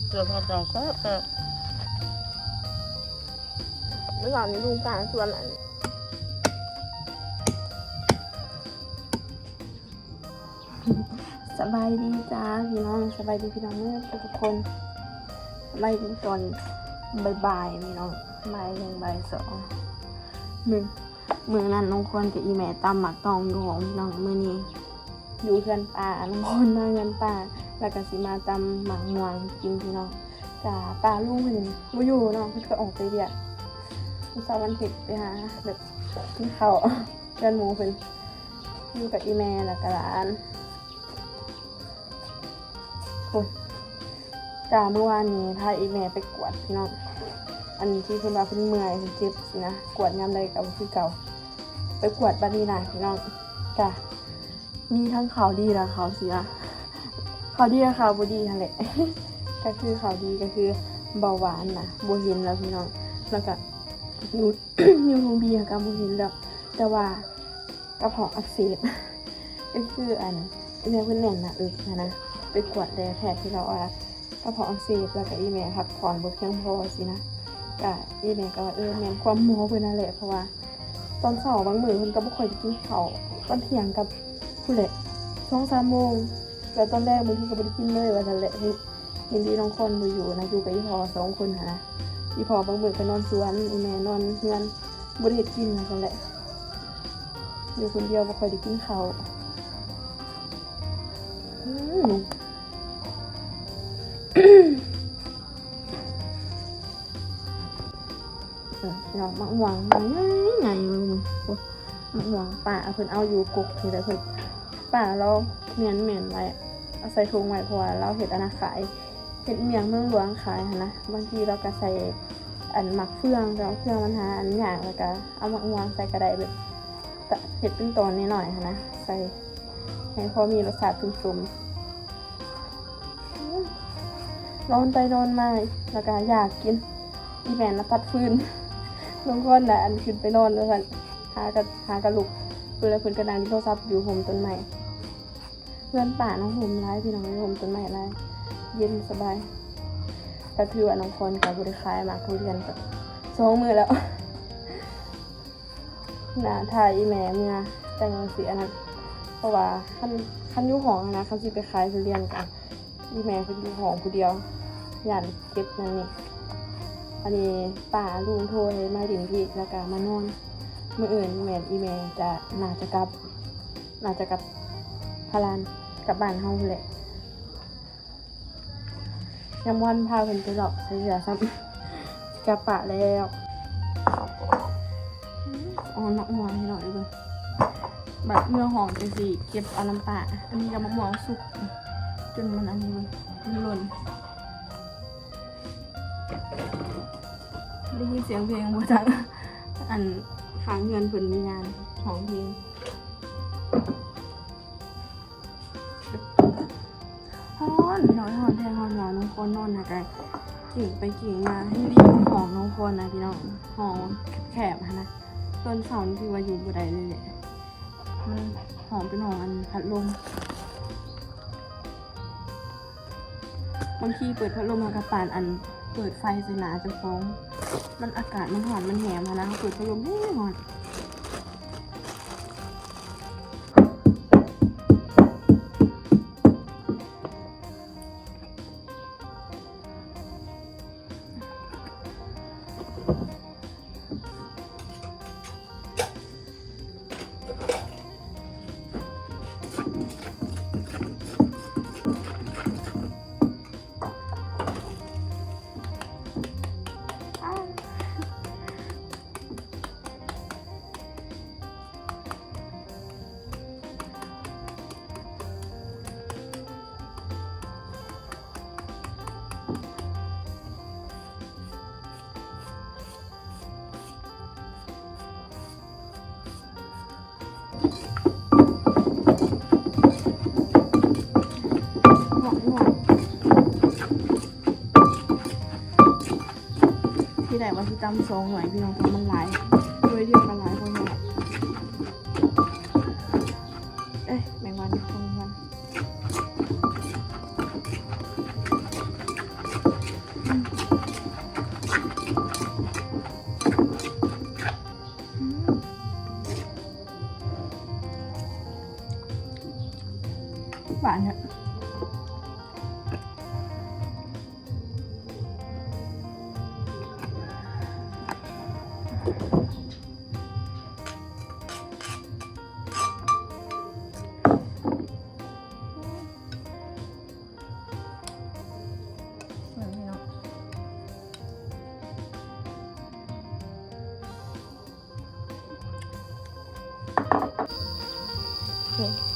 เสือผัดจังก็เมื่อก่อนลุงกลางส่วนสบายดีจ้าพี่น้องสบายดีพี่น้องเมื่อทุกคนสบายดีตอนบ่ายพี่น้องบ่าย1บ่าย2มือนั้นน้องคนกับอีแม่ตำหมักตองอยู่ของพี่น้องมือนี้อยู่เพื่อนป่าน้องคนมาเงินป่าแล้วก็สิมาตำหมักม่วงกินพี่น้องจ้าป่าลุงเพิ่นบ่อยู่เนาะเพิ่นก็ออกไปเรียกเช้าวันผิดไปหาแบบกินข้าวเพื่อนหมูเพิ่นอยู่กับอีแม่แล้วก็หลานจ้าเมื่อวานนี้พาอีแม่ไปกวดพี่น้องอันที่เพิ่นว่าเพิ่นเมื่อยเพิ่นเจ็บสินะกวดยามใดก็บ่คือเก่าไปกวดบัดนี้น่ะพี่น้องจ้ามีทั้งข่าวดีและข่าวเสียข่าวดีและข่าวบ่ดีนั่นแหละ ก็คือข่าวดีก็คือเบาหวานนะบ่เห็นแล้วพี่น้องแล้วก็นิ้วลงบีก็บ่เห็นแล้วแต่ว่ากระเพาะอักเสบ ก็คืออันอีแม่เพิ่นแน่นหน้าอึนะไปกวดแพทย์ที่เราว่ากระเพาะอักเสบแล้วก็อีแม่พักผ่อนบ่เพียงพอสินะก็อีแม่ก็แม่นความหมอเพิ่นนั่นแหละเพราะว่าตอนเช้าบางมื้อเพิ่นก็บ่ค่อยได้กินข้าวตอนเที่ยงกับผู้แหละ 2-3 โมงแล้วตอนแรกบางทีก็บ่ได้กินเลยว่าซั่นแหละเห็นดีน้องคนบ่อยู่นะอยู่กับอีพ่อ2คนนะอีพ่อบางมื้อก็นอนสวนอีแม่นอนเรือนบ่ได้เฮ็ดกินว่าซั่นแหละอยู่คนเดียวบ่ค่อยได้กินข้าวเนาะมะม่วงไงมึงมะม่วงป่าเพิ่นเอาอยู่กกนี่แหละเพิ่นป่าเราเมียนไว้เอาใส่ถุงไว้เพราะว่าเราเฮ็ดอันน่ะขายเฮ็ดเมียงเมืองหลวงขายหั่นนะบางทีเราก็ใส่อันหมักเฟืองแล้วเฟืองมันหาอันอย่างแล้วก็เอามะม่วงใส่ก็ได้แบบเฮ็ดเป็นตอนนิดหน่อยหั่นนะใส่ให้พอมีรสชาติซุ่มๆนอนไปนอนมาแล้วก็อยากกินอีแม่น่ะตัดฟืนบางคนน่ะอันขึ้นไปนอนแล้วกันหากระลุกเพิ่นแล้วเพิ่นก็นั่งโทรศัพท์อยู่ห่มต้นไม้เพื่อนป่าน้องห่มหลายพี่น้องห่มต้นไม้หลายเย็นสบายก็ถือว่าน้องคนก็บ่ได้ขายมากทุเรียนก็2มื้อแล้วน่ะถ่ายอีแม่เมื่อจังสิอันนั้นเพราะว่าคันอยู่ห้องนะคันสิไปขายทุเรียนกันอีแม่เพิ่นอยู่ห้องผู้เดียวย่านเก็บนั่นนี่อันนี้ป้าลุงโทรให้มาดินพี่แล้วก็มานอนมื้ออื่นแม่อีแม่จะน่าจะกลับพารานกลับบ้านเฮาแหละยามวันพาเพิ่นไปหลอกใส่เสื้อซ้ำกลับปะแล้วอ๋อมะม่วงให้หน่อยเบิ่งแบบเมื่อหอมจังซี่เก็บเอาน้ำปลาอันนี้ก็มะม่วงสุกจนมันอันนี้มันหล่นได้ยินเสียงเพลงบ่จังอันค้างเงินเพิ่นมีงานของเพลงฮ้อนน้อยฮ้อนแท้ฮ้อนหนาวน้องคนนอนนะกันกิ่งไปกิ่งมาให้ดีของน้องคนนะพี่น้องห้องแคบๆนะต้นเสาที่ว่าอยู่บ่ได้เลยมันหอมเป็นหอมอันพัดลมบางทีเปิดพัดลมมากระปานอันเปิดไฟใส่หนาจะฟ้องมันอากาศมันหอมมันแหมนะเปิดพัดลมให้หอมที่ไหนว่าที่ตำ2หน่วยพี่น้องเพราะมันหลายด้วยเดียวกันหลายคนเลยแมงวัน นี่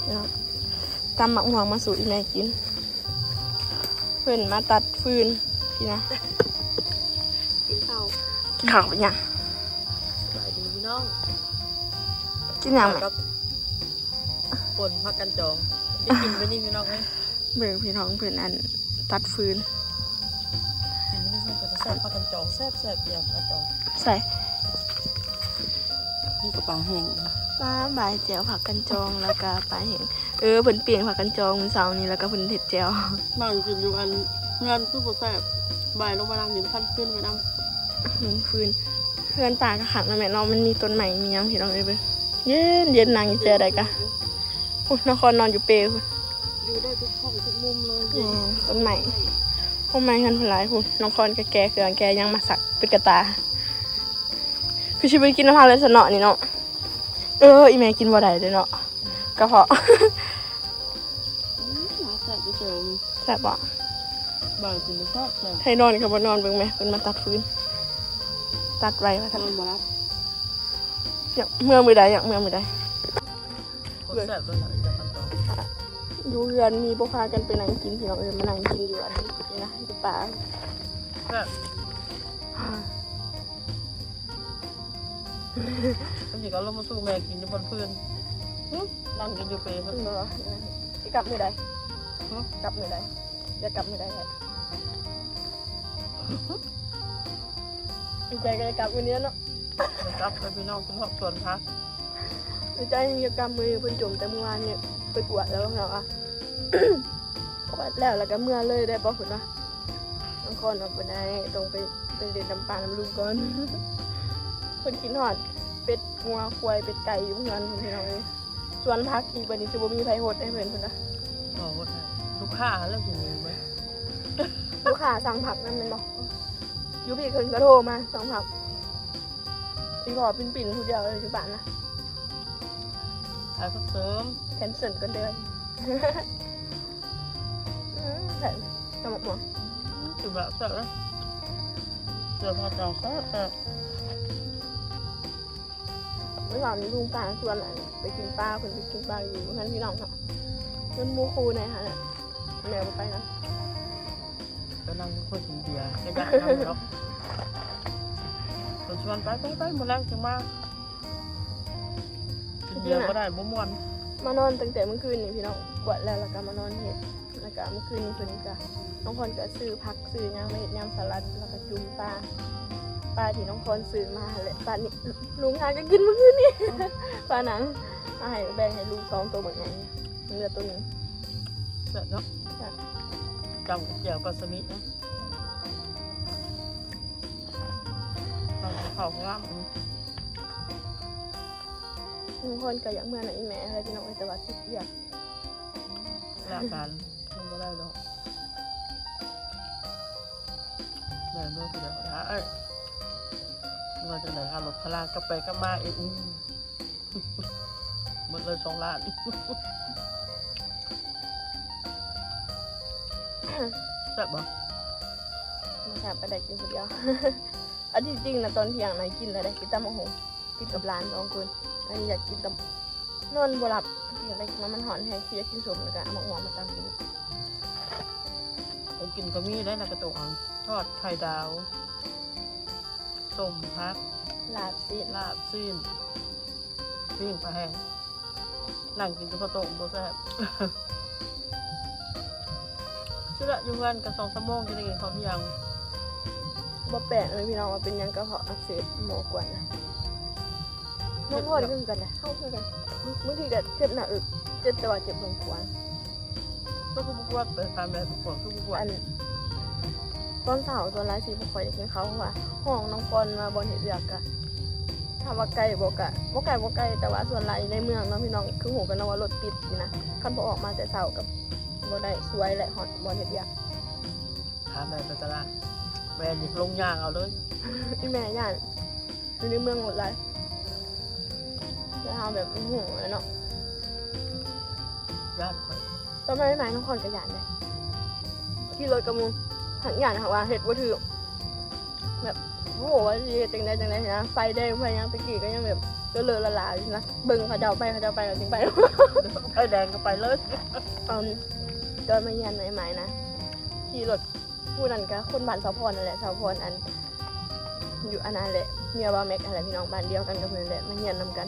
เนาะตำหมักหวงมาสู่อีแม่กินเพื่อนมาตัดฟืนพี่นะ กินข้าว กินข้าวเป็นยัง สบายดีพี่น้อง กินยังไหม กับป่นผักกันจองได้กินไปนี่พี่น้องไหม เบิ่งพี่น้องเพื่อนอันตัดฟืน กินไม่ได้ส่งไปแซ่บผักกันจองแซ่บเกี่ยวผักกันจอง ใส่ นี่กับปลาแห้ง ปลาบายแจวผักกันจองแล้วก็ปลาแห้งเพิ่นเปลี่ยนผักกันจองมื้อเช้านี้แล้วก็เพิ่นเฮ็ดแจว บางกินอยู่อันเงินคือบ่แซ่บบ่ายลงมานั่งกินขั้นขึ้นไปนั่ง ฟืนเพื่อนป่าก็ขังนะแม่น้องมันมีต้นใหม่มีหยังพี่น้องเอ้ยเบิ่งเย็นนางอยู่เจอได้กะอุ๊ยนครนอนอยู่เปรย์พุ่น อยู่ได้ทุกห้องทุกมุมเลย ต้นใหม่ห้องไม้กันพลายพุ่นนครก็แก่เครื่องแกยังมาสักเป็นกระตาคือชีวิตกินน้ำพาเลยสนอนี่เนาะอีแม่กินบ่ได้เด้อเนาะกระเพาะ แซ่บจะเจอ แซ่บบ่ บางกินบ่แซ่บแซ่บ ให้นอนก็บ่นอนเบิ่งแม่เพิ่นมาตัดฟืนตัดไว้ว่าซั่น นอนบ่รับ อยากเมื่อมื้อใดอยากเมื่อมื้อใด คนแซ่บเลยนะผักกันจอง อยู่เรือนมีบ่พากันไปนั่งกินพี่น้องมานั่งกินอยู่อันนี้นะอยู่ป่า แซ่บบางทีก็ลงมาสู้แม่กินอยู่บนพื้นนั่งกินอยู่เปรย์ เพิ่นบ่สิกลับมื้อใดกลับมื้อใดจะกลับมื้อใดแท้ดีใจก็จะกลับมื้อนี้เนาะ รับไปพี่น้องคุณพ่อชวนพัก ดีใจยังจะกลับมื้อเพิ่นจมแต่เมื่อวานเนี่ยไปกวดแล้วเนาะอ่ะ กวดแล้วก็เมื่อเลยได้บ่เพิ่นว่าบางคนว่าบ่ได้ต้องไปเล่นน้ำปลาน้ำลุงก่อน เพิ่นกินฮอดเป็ดงัวควายเป็ดไก่อยู่เฮือนเพิ่นพี่น้องเอ้ยส่วนพักอีกบัดนี้สิบ่มีไผโหดให้เพิ่นพุ่นนะ บอกว่าลูกค้าแล้วถึงไหม ลูกค้าสั่งผักนั่นแม่นบ่อยู่พี่เพิ่นก็โทรมาสั่งผักพี่พอปิ่นๆผู้เดียวเลยอยู่บ้านนะ ขายผักเสริม แคนเซิลกันเดือนแถมสมองหมอ จุดแบบเสร็จแล้วเจอพอจองก็แต่ เมื่อวานนี้ลุงป้าชวนไปกินปลาเพิ่นไปกินปลาอยู่งั้นพี่น้องเนาะเพิ่นหมู่คู่ในฮะเนี่ยแมวบ่ไปนะ ก็นั่งคุยกินเบียร์ก็อยากนั่งเนาะคนชวนไปหมดแล้วจังมากกินเบียร์ก็ได้บ่ม่วน มานอนตั้งแต่เมื่อคืนนี่พี่น้องกวดแล้วก็มานอนเฮ็ดแล้วก็เมื่อคืนนี้เพิ่นก็น้องพรก็ซื้อผักซื้อหยังมาเฮ็ดยำสลัดแล้วก็จุ่มปลาที่น้องพรซื้อมาแหละปลานี่ลุงหาก็กินเมื่อคืนนี่ ปลาหนังเอาให้แบ่งให้ลูก2ตัวบักใหญ่เหลือตัวนึง เสร็จเนาะจำกับเจียวปลาสมินะทำข้าวงาม บางคนก็อยากเมื่อไหร่แม่อะไรพี่น้องแต่ว่าสิอยาก แลกกันทำก็ได้ดอกแม่เมื่อกี้เดี๋ยวนะเมื่อจะไหนรถพลากลับไปกลับมาเองหมดเลย2 ล้านแซ่บบ่ มาแถบไปได้กินคนเดียว อันที่จริงนะตอนเที่ยงนายกินอะไรกินตำมะฮงกินกับร้าน2 คนอันนี้อยากกินตำนอนบ่หลับอยากได้กินมันหอนแห้งอยากกินสมแล้วก็เอาหมกหวานมาตำกิน ผมกินก็มีได้นะกระตุกทอดไข่ดาวส้มพัก ลาบซีน ลาบซีนปิ้งปลาแห้งนั่งกินกับข้าวต้มโบแซ่บ ชื่อละอยู่กันกับ2 ชั่วโมงจะได้กินข้าวเที่ยง บ่แปลกเลยพี่น้องว่าเป็นหยังกระเพาะอักเสบหมอกวนนะน้องพรคือกันนะเข้าคือกันบางทีก็เจ็บหน้าอกเจ็บแต่ว่าเจ็บลงหัว ก็คือบุกวัดไปทำแบบบุกวัดคือบุกวัด อันตอนเสาร์ตอนร้ายสีบุคอยได้กินเขาเพราะว่าห้องน้องปอนมาบอลเห็ดเรือกอะถามว่าไกลบอกอะบ่ไกลแต่ว่าส่วนไรในเมืองเนาะพี่น้องคือหูกันนะว่ารถติดนี่นะคันพอออกมาแต่เสาร์กับบ่ได้สวยและฮอตบอลเห็ดเรือก ทำแบบตลาดแบรนด์ลงยางเอาเลย อีแม่ย่าน อยู่ในเมืองหมดเลยจะทำแบบโอ้โหเนาะ ญาติคอย ตอนไม่ไม้น้องคอนกระยานเลยที่รถกระมูหันหยานค่ะว่าเห็ดว่าถือแบบโอ้โหว่าจะจังได้นะไฟแดงไฟยังตะกี้ก็ยังแบบเลอะละลายอยู่นะเบิ่งเขาเจ้าไปเราถึงไป ไฟแดงก็ไปเลย ก็ไม่ยันไม้นะขี่รถผู้นั้นก็คนบ้านสาวพรนั่นแหละสาวพรอันอยู่อันนั้นแหละเมียบ้านแม็กอะไรพี่น้องบ้านเดียวกันกับเพื่อนแหละมาเฮียนนำกัน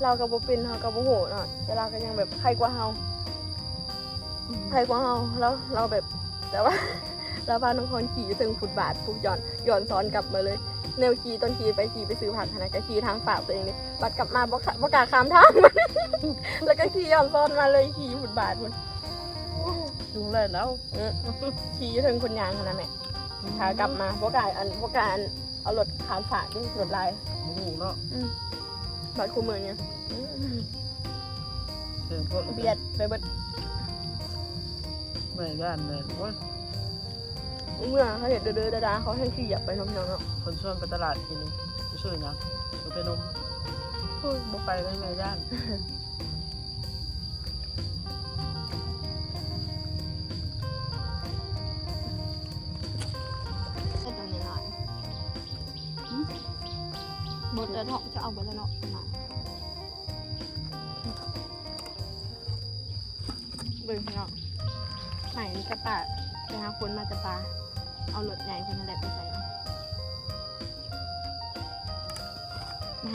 เรากับโบเป็นเรากับโบโหเนาะแต่เราก็ยังแบบใครกว่าเฮาแล้วเราแบบแต่ว่า เราพาน้องคนขี่ถึงฟุตบาทปุ๊บย้อนซ้อนกลับมาเลยแนวขี่ต้นขี่ไปซื้อผักนะก็ขี่ทางฝากตัวเองเลยบัดกลับมาบ่กล้าข้ามทาง แล้วก็ขี่ย้อนซ้อนมาเลยขี่ฟุตบาทมัน จุงเลยแล้ว ขี่ถึงคนยางขนาดไหนขากลับมาบ่กล้าเอารถข้ามฝากที่รถลาย หมูเนาะ บัดคู่มือเนี่ย เดินพวก เบียดไปเบิด แม่ย่านเลยโอ้ย เมื่อเขาเห็นเดินดาเขาให้ขี่เหยียบไปน้องๆเนาะ คนชวนไปตลาดทีนึงจะช่วยยังจะไปนมบ่ไปได้แม่ย่าน เส้นตรงนี้หน่อยบดแล้วเนาะจะเอาไปแล้วเนาะมาเบิ่งเนาะใหม่นี่จะปาไปหาคนมาจะปาเอารถใหญ่คนนั้นแหละไปใส่เนาะ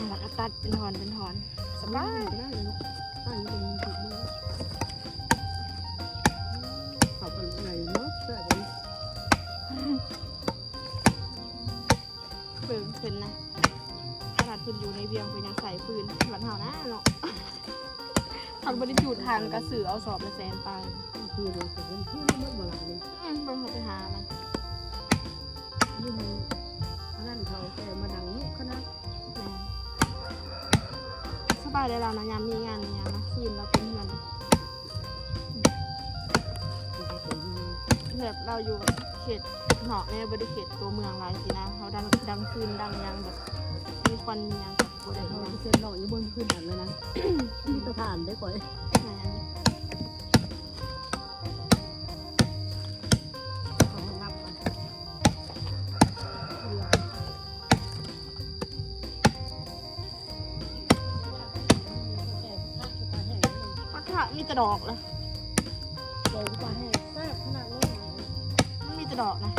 แล้วก็ตัดเป็นทอนสบาย ได้เลยลูกตั้งอยู่ตรงจุดนี้ขับมันไหนเนาะใช่ไหม เบิ่งเป็นนะขนาดเพิ่นอยู่ในเวียงเพิ่นยังใส่ปืนหวันเฮานะเนาะทางบริจูดทางกระสือเอาสอบละแสนไป คือเราจะเป็นผู้เมื่อเวลานี้ เบิ่งเขาไปหามัน ยิ่งนั่นเขาแต่มาดังลูกคณะ แม่สบายได้แล้วนะยามมีงานมีงานนะคืนเราเป็นเพื่อนแบบเราอยู่เขตเหาะในบริเขตตัวเมืองหลายสินะเขาดังคืนดังยังแบบมีควันมียังกับโบได้ เขา ยัง เซ็นหน่อยอยู่บนพื้นฐานเลยนะมีตะผ่านได้ก่อน แม่ เขานับกัน ปักขะมีแต่ดอกเลย เดี๋ยวกว่าให้แซ่บขนาดนี้ มันมีแต่ดอกนะ